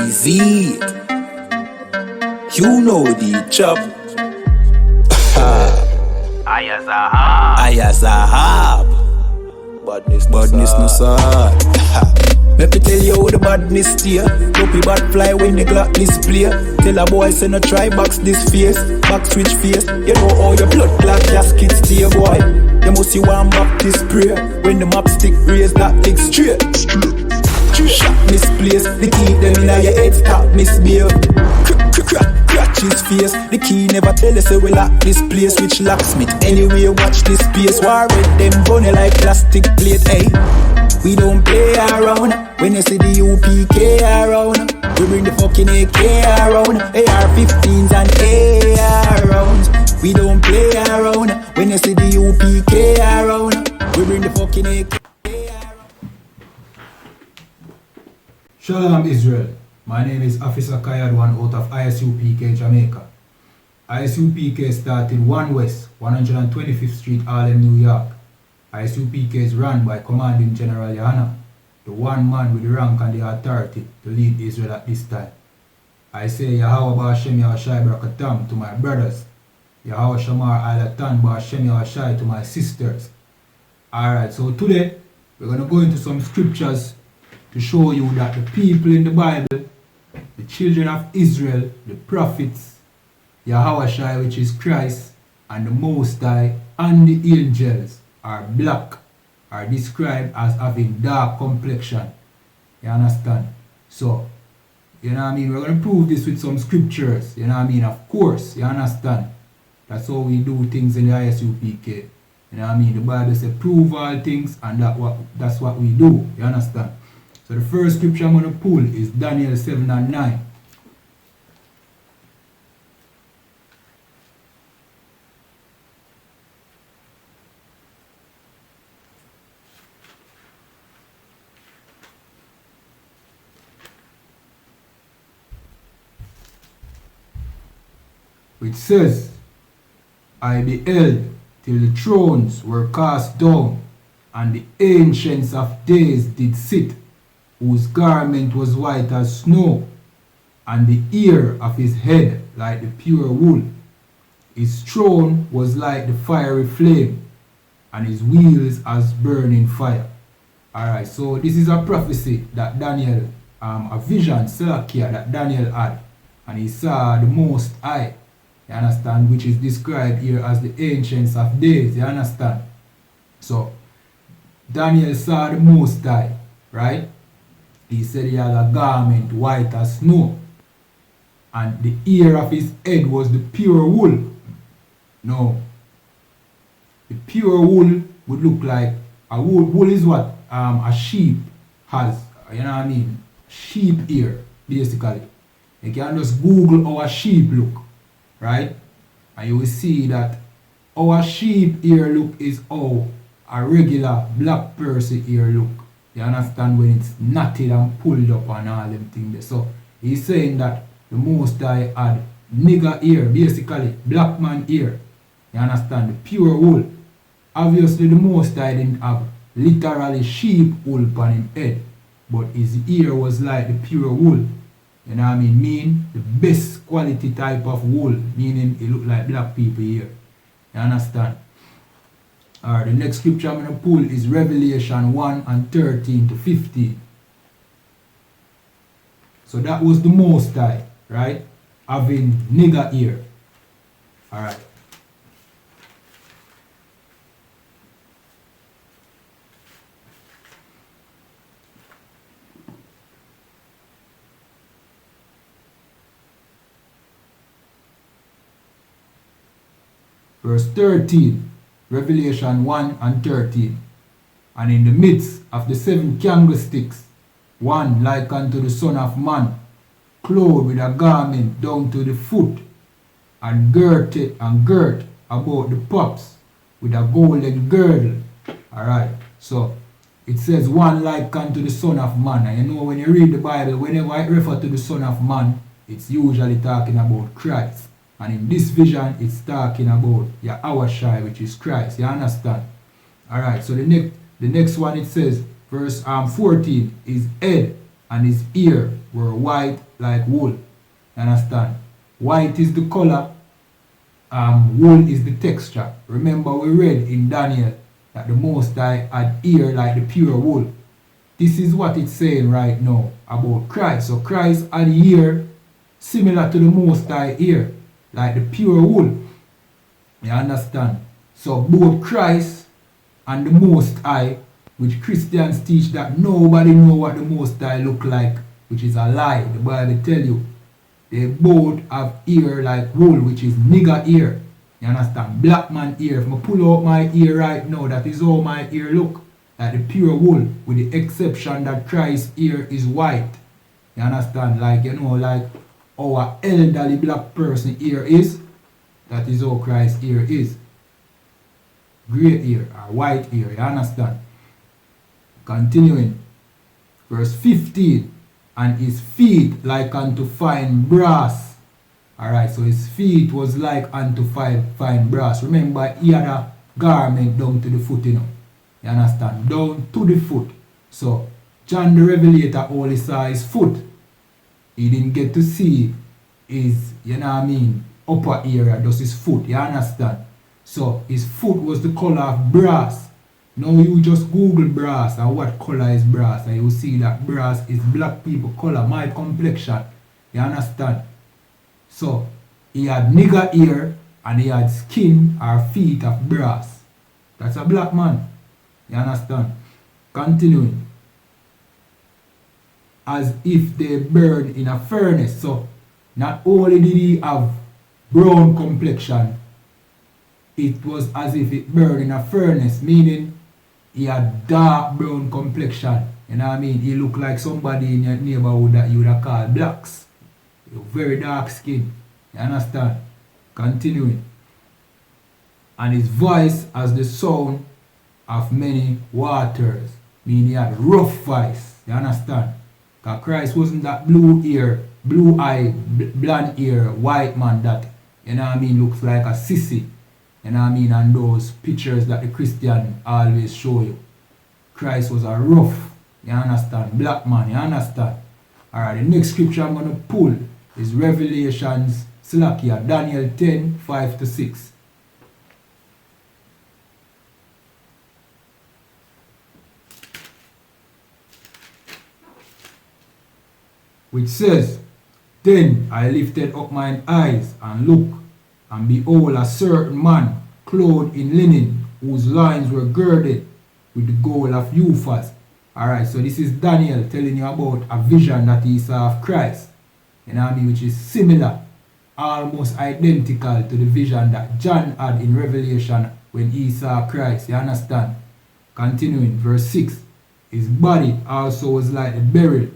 Z. You know the chop. I.S.U.P.K. Badness no sad. Let me tell you how the badness steer. Dopey bad fly when the Glock display. Tell a boy say no try box this face. Back switch face. You know how your blood clot casket stay, boy. You must see one Baptist prayer. When the map stick raise that leg straight. Shot misplaced. The key them in your head stop misbehave. Crack his face. The key never tell us we lock this place. Which locksmith anyway watch this space. War with them bunny like plastic plate. Hey, we don't play around. When you see the U.P.K. around, we bring the fucking AK around. AR-15s and AR rounds. We don't play around. When you see the U.P.K. around, we bring the fucking AK. Shalom Israel, my name is Officer Kayadwan out of I.S.U.P.K, Jamaica. I.S.U.P.K started 1 West, 125th Street, Harlem, New York. I.S.U.P.K is run by Commanding General Yahanna, the one man with the rank and the authority to lead Israel at this time. I say Yahweh Ba'Shem Yahushai Barakatam to my brothers, Yahweh Shamar Alatan Ba'Shem Yahushai to my sisters. Alright, so today we're going to go into some scriptures to show you that the people in the Bible, the children of Israel, the prophets, Yahushai, which is Christ, and the Most High, and the angels are black, are described as having dark complexion. You understand? So, you know what I mean? We're going to prove this with some scriptures. You know what I mean? Of course, you understand? That's how we do things in the I.S.U.P.K. You know what I mean? The Bible says prove all things, and that's what we do. You understand? So the first scripture I'm going to pull is Daniel 7 and 9. Which says, I beheld till the thrones were cast down, and the ancients of days did sit, whose garment was white as snow, and the hair of his head like the pure wool. His throne was like the fiery flame, and his wheels as burning fire. Alright, so this is a prophecy that Daniel, a vision, Salakia, that Daniel had, and he saw the Most High, you understand, which is described here as the ancients of days, you understand. So, Daniel saw the Most High, right? He said he had a garment white as snow, and the hair of his head was the pure wool. No, the pure wool would look like a wool. Wool is what a sheep has, you know what I mean? Sheep hair, basically. You can just Google how a sheep look, right? And you will see that our sheep hair look is how a regular black person hair look. You understand, when it's knotted and pulled up and all them things. So he's saying that the Most High had nigger ear, basically black man ear. You understand, the pure wool. Obviously the Most High didn't have literally sheep wool on his head, but his ear was like the pure wool. You know what I mean? Mean the best quality type of wool, meaning it look like black people ear. You understand? Alright, the next scripture I'm going to pull is Revelation 1 and 13 to 15. So that was the Most High, right? Having nigger ear. Alright. Verse 13. Revelation 1 and 13. And in the midst of the 7 candlesticks, one like unto the Son of Man, clothed with a garment down to the foot, and girt about the paps with a golden girdle. Alright, so it says one like unto the Son of Man. And you know, when you read the Bible, whenever it refers to the Son of Man, it's usually talking about Christ. And in this vision, it's talking about Yahushai, which is Christ. You understand? Alright, so the next The next one it says, verse 14, his head and his ear were white like wool. You understand? White is the color, wool is the texture. Remember we read in Daniel that the Most High had ear like the pure wool. This is what it's saying right now about Christ. So Christ had ear similar to the Most High ear, like the pure wool. You understand? So both Christ and the Most High, which Christians teach that nobody know what the Most High look like, which is a lie. The Bible tell you. They both have ear like wool, which is nigger ear. You understand? Black man ear. If I pull out my ear right now, that is how my ear look. Like the pure wool, with the exception that Christ's ear is white. You understand? Like, you know, like our elderly black person ear is. That is how Christ's ear is. Grey ear or white ear. You understand? Continuing. Verse 15. And his feet like unto fine brass. Alright, so his feet was like unto fine brass. Remember, he had a garment down to the foot, you know. You understand? Down to the foot. So, John the Revelator only saw his foot. He didn't get to see his, you know what I mean, upper area, just his foot. You understand? So, his foot was the color of brass. Now you just Google brass and what color is brass, and you see that brass is black people color, my complexion. You understand? So he had nigger ear and he had skin or feet of brass. That's a black man. You understand? Continuing. As if they burned in a furnace. So not only did he have brown complexion, it was as if it burned in a furnace, meaning he had dark brown complexion. You know what I mean? He looked like somebody in your neighborhood that you would have called blacks. Very dark skin. You understand? Continuing. And his voice as the sound of many waters. Meaning he had rough voice. You understand? Because Christ wasn't that blue ear, blue eye, blonde ear, white man that, you know what I mean, looks like a sissy. You know what I mean? And those pictures that the Christian always show you. Christ was a rough, you understand, black man, you understand? Alright, the next scripture I'm going to pull is Revelations, Daniel 10, 5-6. Which says, Then I lifted up mine eyes and looked, and behold, a certain man, clothed in linen, whose loins were girded with the gold of Uphaz. Alright, so this is Daniel telling you about a vision that he saw of Christ. You know what I mean? Which is similar, almost identical to the vision that John had in Revelation when he saw Christ. You understand? Continuing, verse 6. His body also was like a beryl,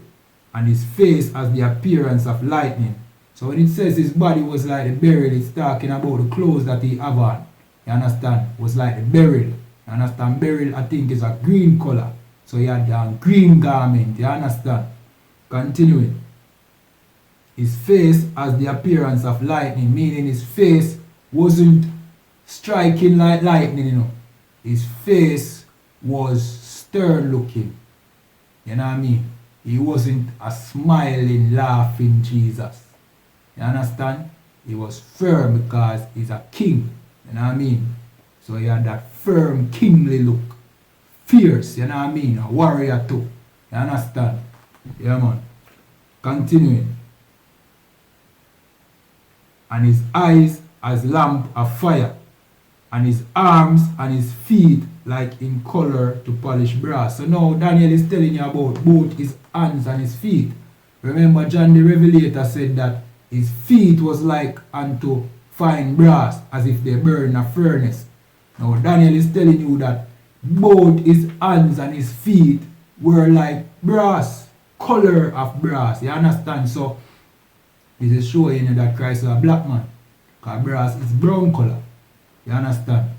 and his face as the appearance of lightning. So when it says his body was like the beryl, it's talking about the clothes that he have on. You understand? Was like the beryl. You understand? Beryl, I think, is a green color. So he had a green garment. You understand? Continuing. His face has the appearance of lightning, meaning his face wasn't striking like lightning, you know. His face was stern looking. You know what I mean? He wasn't a smiling, laughing Jesus. You understand? He was firm because he's a king. You know what I mean? So he had that firm, kingly look. Fierce, you know what I mean? A warrior too. You understand? Yeah, man. Continuing. And his eyes as lamp of fire, and his arms and his feet like in color to polished brass. So now Daniel is telling you about both his hands and his feet. Remember, John the Revelator said that his feet was like unto fine brass, as if they burn in a furnace. Now Daniel is telling you that both his hands and his feet were like brass, color of brass. You understand? So this is showing you that Christ is a black man, because brass is brown color. You understand?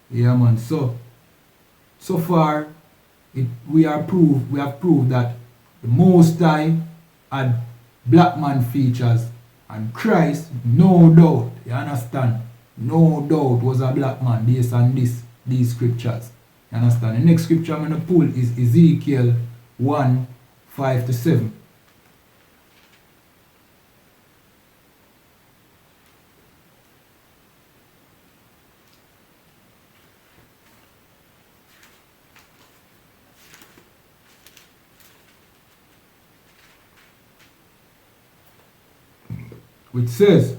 Yeah, man. So far we have proved that the Most High had black man features, and Christ, no doubt, you understand, no doubt was a black man based on these scriptures. You Understand? The next scripture I'm going to pull is Ezekiel 1, 5 to 7. Which says,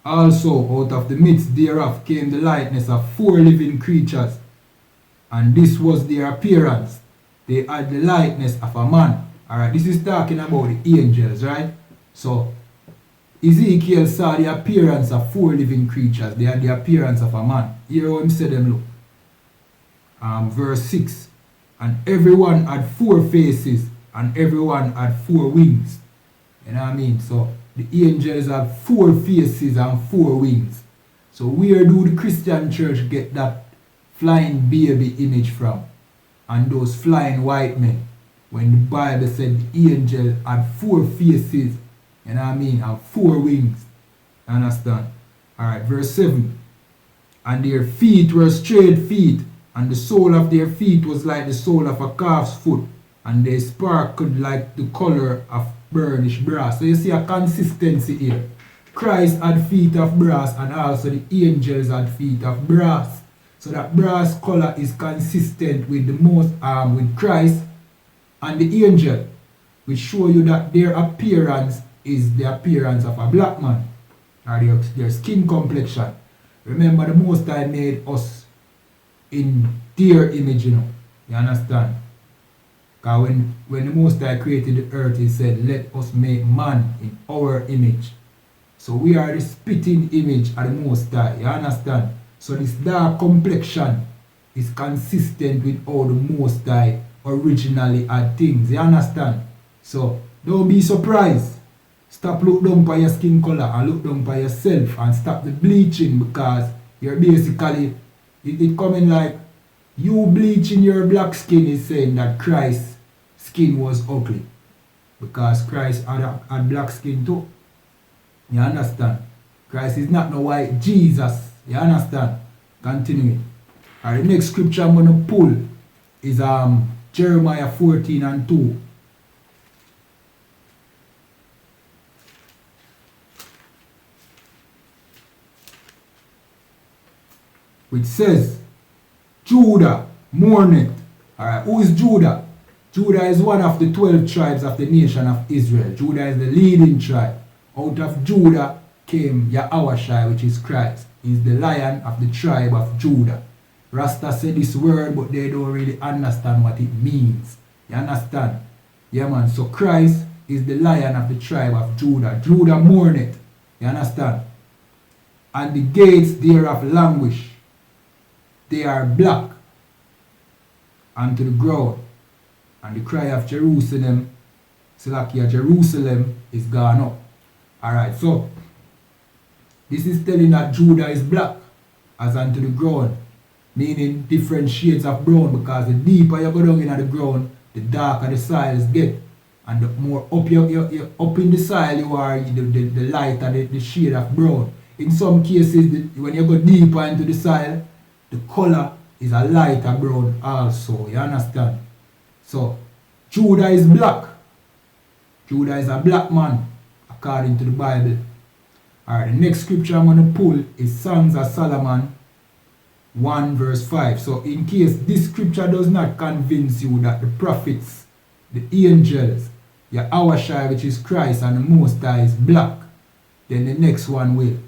also out of the midst thereof came the likeness of 4 living creatures, and this was their appearance. They had the likeness of a man. Alright, this is talking about the angels, right? So, Ezekiel saw the appearance of 4 living creatures. They had the appearance of a man. Here how him say them look. Verse 6. And everyone had 4 faces, and everyone had 4 wings. You know what I mean? So, the angels have 4 faces and 4 wings. So where do the Christian church get that flying baby image from? And those flying white men? When the Bible said the angel had 4 faces, you know what I mean, and 4 wings. Understand? Alright, verse 7. And their feet were straight feet, and the sole of their feet was like the sole of a calf's foot, and they sparkled like the color of burnished brass. So you see a consistency here. Christ had feet of brass, and also the angels had feet of brass. So that brass color is consistent with the most with Christ and the angel, which show you that their appearance is the appearance of a black man, or their skin complexion. Remember, the Most High made us in their image, you understand? Because when the Most High created the earth, he said, let us make man in our image. So we are the spitting image of the Most High, you understand? So this dark complexion is consistent with how the Most High originally had things, you understand? So don't be surprised. Stop look down for your skin color and look down for yourself, and stop the bleaching, because you're basically, it coming like, you bleaching your black skin is saying that Christ's skin was ugly. Because Christ had black skin too. You understand? Christ is not no white Jesus. You understand? Continuing. Alright, the next scripture I'm going to pull is Jeremiah 14 and 2. Which says, Judah mourneth. Alright, who is Judah? Judah is one of the 12 tribes of the nation of Israel. Judah is the leading tribe. Out of Judah came Yahushua, which is Christ. He's the lion of the tribe of Judah. Rasta said this word, but they don't really understand what it means. You understand? Yeah, man. So Christ is the lion of the tribe of Judah. Judah mourneth. You understand? And the gates thereof languish. They are black unto the ground, and the cry of Jerusalem, Salakia, Jerusalem is gone up. Alright, so this is telling that Judah is black as unto the ground, meaning different shades of brown, because the deeper you go down in the ground, the darker the soils get, and the more up you up in the soil you are, the lighter the shade of brown. In some cases, when you go deeper into the soil, the color is a lighter brown also, you understand? So, Judah is black. Judah is a black man, according to the Bible. Alright, the next scripture I'm going to pull is Songs of Solomon 1 verse 5. So, in case this scripture does not convince you that the prophets, the angels, Yahushua, which is Christ, and the Most High is black, then the next one will.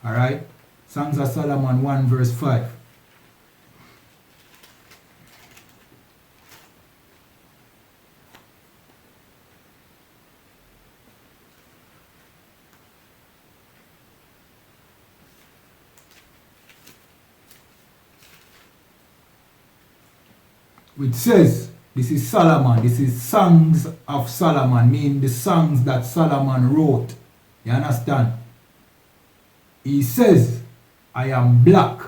Alright? Songs of Solomon 1 verse 5. Which says, this is Solomon, this is Songs of Solomon, meaning the songs that Solomon wrote. You understand? He says, I am black,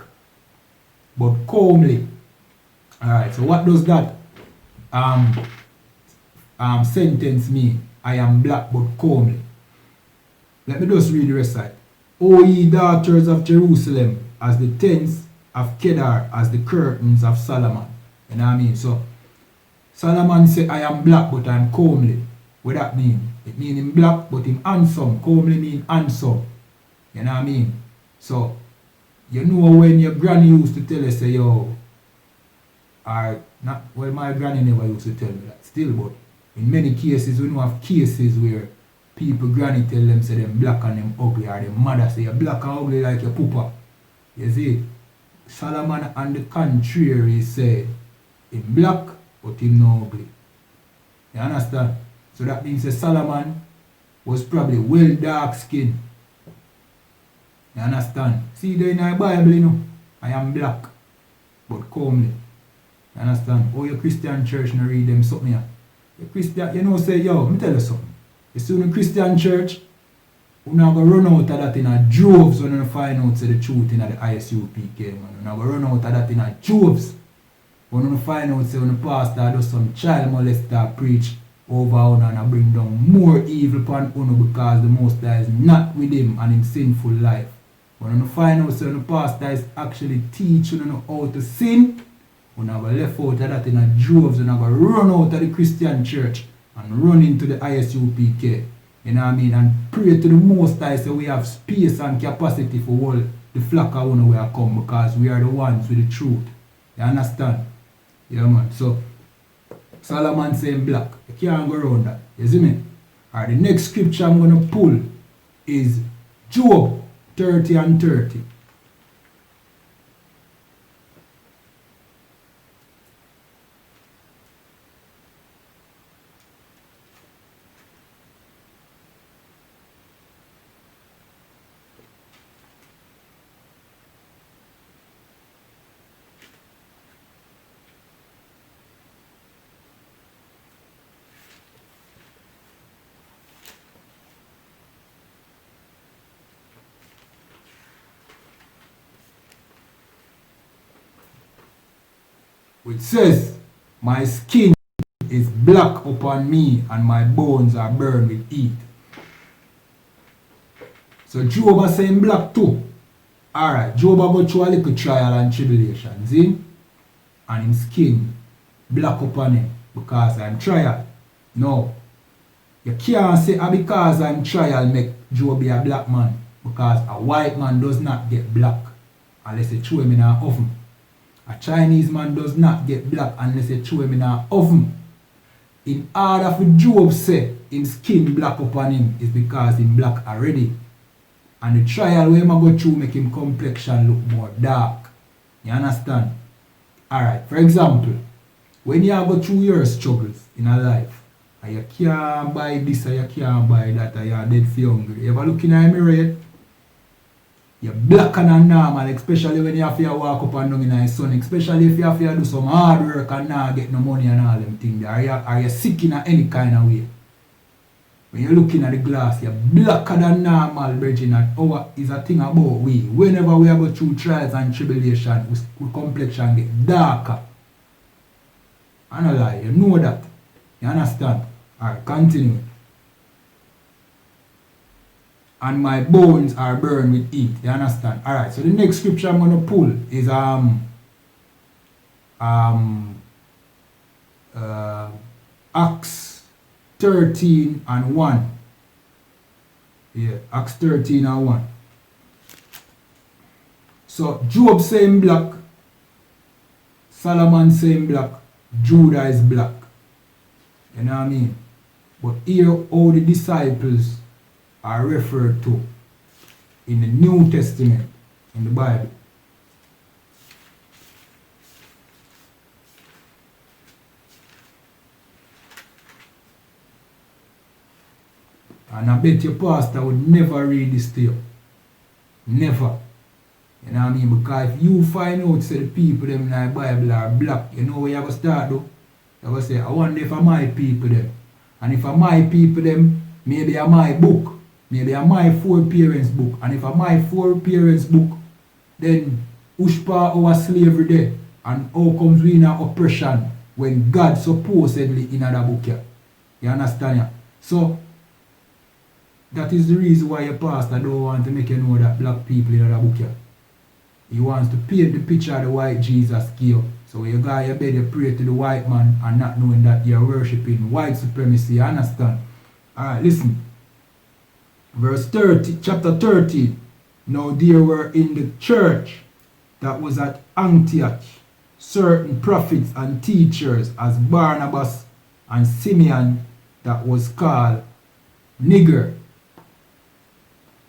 but comely. Alright, so what does that sentence mean? I am black, but comely. Let me just read the rest of it. O ye daughters of Jerusalem, as the tents of Kedar as the curtains of Solomon. You know what I mean? So Solomon said, I am black but I'm comely. What that mean? It mean him black but him handsome. Comely mean handsome. You know what I mean? So you know when your granny used to tell us, say, yo, or not, well, my granny never used to tell me that still, but in many cases, we know have cases where people, granny tell them, say, them black and them ugly, or them mother say, you're black and ugly like your poopa. You see, Solomon on the contrary said, him black, but him no ugly. You understand? So that means that Solomon was probably well dark skinned. You understand? See there in the Bible, you know, I am black, but comely. You understand? Oh, your Christian church no read them something here. Your Christian, you know, say, yo, let me tell you something. You see in the Christian church, we're not going to run out of that in a droves when you find out say the truth in the I.S.U.P.K, man. We're not going to run out of that in a droves. When you find out say when the pastor does some child molester preach over on and bring down more evil upon Uno because the Most High is not with him and in sinful life. When you find out say when the pastor is actually teaching you how to sin, we're not going to left out of that in a droves. We're not going to run out of the Christian church and run into the I.S.U.P.K. You know what I mean? And pray to the Most High so we have space and capacity for all the flock of one where come because we are the ones with the truth. You understand? Yeah, man. So, Solomon saying black. You can't go around that. You see me? Alright, the next scripture I'm going to pull is Job 30 and 30. Which says, my skin is black upon me and my bones are burned with heat. So Job is saying black too. Alright, Job go through a little trial and tribulation, see? And his skin black upon him because I'm trial. No. You can't say because I'm trial make Job be a black man. Because a white man does not get black unless you throw him in an oven. A Chinese man does not get black unless you throw him in an oven. In order for Job say his skin black upon him is because him black already. And the trial where him go through make him complexion look more dark. You understand? Alright, for example, when you go through your struggles in a life, and you can't buy this or you can't buy that, or you're dead for hungry, you ever look in a mirror yet? You're blacker than normal, especially when you have to walk up and down in the sun, especially if you have to do some hard work and not get no money and all them things. Are you sick in any kind of way? When you're looking at the glass, you're blacker than normal, Virgin, and our is a thing about we. Whenever we go through trials and tribulation, we complexion get darker. I don't lie, you know that. You understand? Alright, continue. And my bones are burned with heat. You understand? Alright, so the next scripture I'm gonna pull is Acts 13 and 1. Yeah, Acts 13 and 1. So Job saying black, Solomon saying black, Judah is black. You know what I mean? But here all the disciples are referred to in the New Testament, in the Bible. And I bet your pastor would never read this to you. Never. You know what I mean? Because if you find out say the people them in the Bible are black, you know where you're going to start though? You're going to say, I wonder if I'm my people them. And if I'm my people them, maybe I'm my book. Maybe I'm my four parents book. And if I'm my four parents book, then which part our slavery there? And how comes we in an oppression when God supposedly in another book here? You understand? Yeah? So that is the reason why your pastor don't want to make you know that black people in another book here. He wants to paint the picture of the white Jesus gave. So you go your bed, you pray to the white man and not knowing that you're worshipping white supremacy. You understand? Alright, listen. Verse 30, chapter 13. Now there were in the church that was at Antioch certain prophets and teachers as Barnabas and Simeon that was called Niger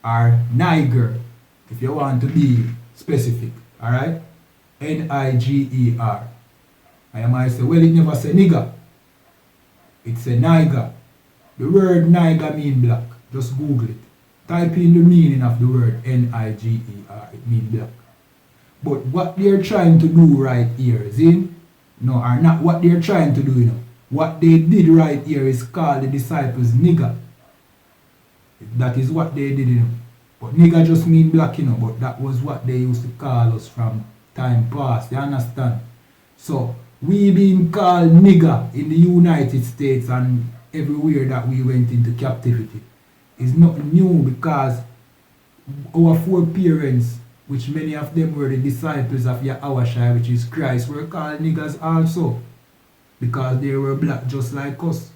or Niger, if you want to be specific. Alright? Niger. I might say, well, it never say nigger. It say Niger. The word Niger means black. Just Google it. Type in the meaning of the word Niger. It means black. But what they're trying to do right here is no, or not what they're trying to do, you know. What they did right here is call the disciples nigger. That is what they did, you know. But nigger just mean black, you know. But that was what they used to call us from time past. You understand? So we being called nigger in the United States and everywhere that we went into captivity is nothing new, because our foreparents, which many of them were the disciples of Yahushua, which is Christ, were called niggers also, because they were black just like us.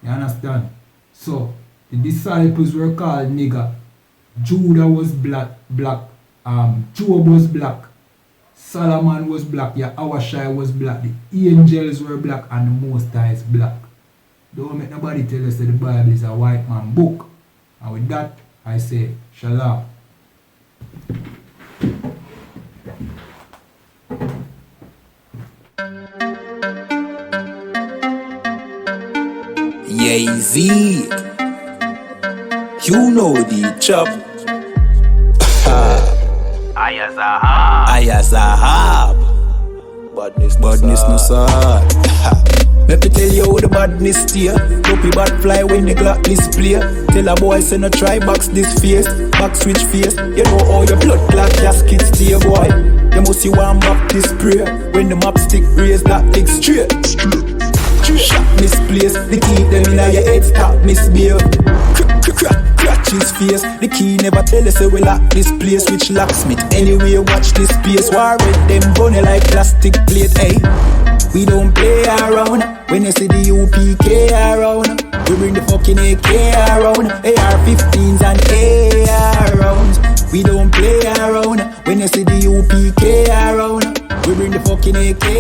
You understand? So the disciples were called nigger. Judah was black. Job was black. Solomon was black. Yahushua was black. The angels were black, and the Most High is black. Don't make nobody tell us that the Bible is a white man book. And with that, I say, Shalom. Z. You know the chop. I.S.U.P.K. Badness no sad. Let me tell you how the badness steer. Dopey bad fly when the Glock display. Tell a boy say no try box this face. Back switch face. You know how your blood clot casket stay, boy. You must see one back this prayer. When the map stick raise that leg straight. Shot misplaced. The key them in your head stop misbehave. Crack his face. The key never tell us say we lock this place. Which locksmith anyway watch this space. War red them bunny like plastic plate. Hey, we don't play around. When you see the U.P.K. around, we bring the fucking AK around. AR-15s and AR rounds. We don't play around. When you see the U.P.K. around, we bring the fucking AK